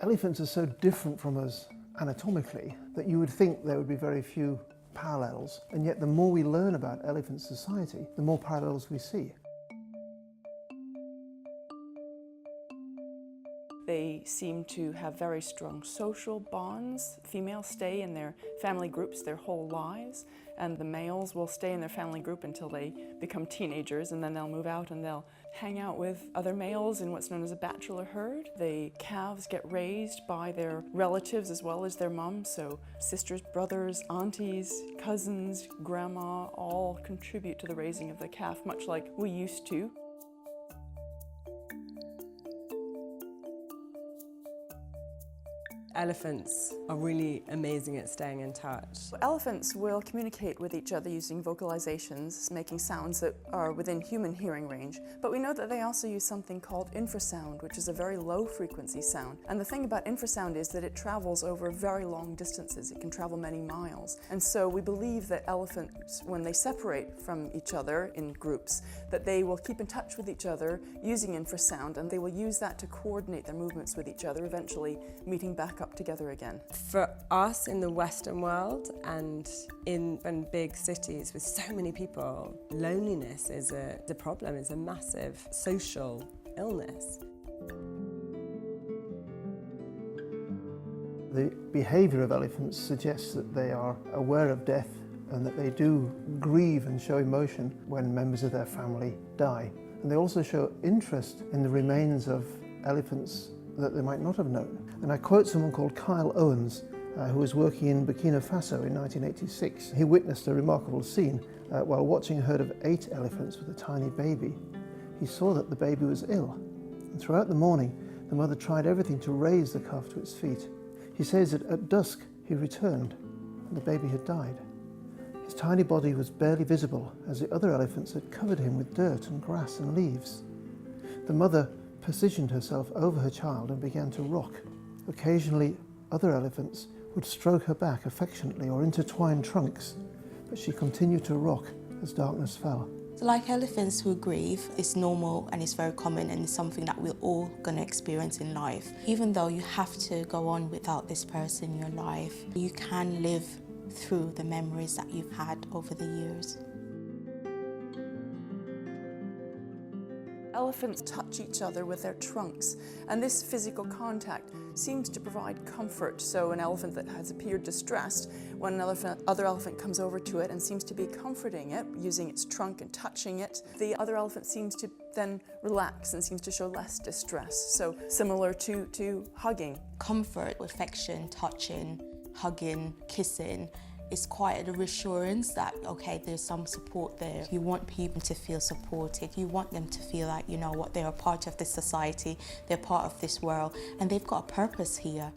Elephants are so different from us anatomically that you would think there would be very few parallels, and yet the more we learn about elephant society, the more parallels we see. They seem to have very strong social bonds. Females stay in their family groups their whole lives, and the males will stay in their family group until they become teenagers, and then they'll move out and they'll hang out with other males in what's known as a bachelor herd. The calves get raised by their relatives as well as their mums, so sisters, brothers, aunties, cousins, grandma all contribute to the raising of the calf, much like we used to. Elephants are really amazing at staying in touch. Elephants will communicate with each other using vocalizations, making sounds that are within human hearing range. But we know that they also use something called infrasound, which is a very low frequency sound. And the thing about infrasound is that it travels over very long distances. It can travel many miles. And so we believe that elephants, when they separate from each other in groups, that they will keep in touch with each other using infrasound, and they will use that to coordinate their movements with each other, eventually meeting back up together again. For us in the Western world and in big cities with so many people, loneliness is a problem, it's a massive social illness. The behaviour of elephants suggests that they are aware of death and that they do grieve and show emotion when members of their family die. And they also show interest in the remains of elephants that they might not have known. And I quote someone called Kyle Owens, who was working in Burkina Faso in 1986. He witnessed a remarkable scene while watching a herd of 8 elephants with a tiny baby. He saw that the baby was ill, and throughout the morning the mother tried everything to raise the calf to its feet. He says that at dusk he returned and the baby had died. His tiny body was barely visible as the other elephants had covered him with dirt and grass and leaves. The mother positioned herself over her child and began to rock. Occasionally, other elephants would stroke her back affectionately or intertwine trunks, but she continued to rock as darkness fell. So like elephants who grieve, it's normal and it's very common and it's something that we're all going to experience in life. Even though you have to go on without this person in your life, you can live through the memories that you've had over the years. Elephants touch each other with their trunks, and this physical contact seems to provide comfort. So an elephant that has appeared distressed, when other elephant comes over to it and seems to be comforting it, using its trunk and touching it, the other elephant seems to then relax and seems to show less distress. So similar to hugging. Comfort, affection, touching, hugging, kissing, it's quite a reassurance that, okay, there's some support there. You want people to feel supported. You want them to feel like, you know what, they're a part of this society, they're part of this world, and they've got a purpose here.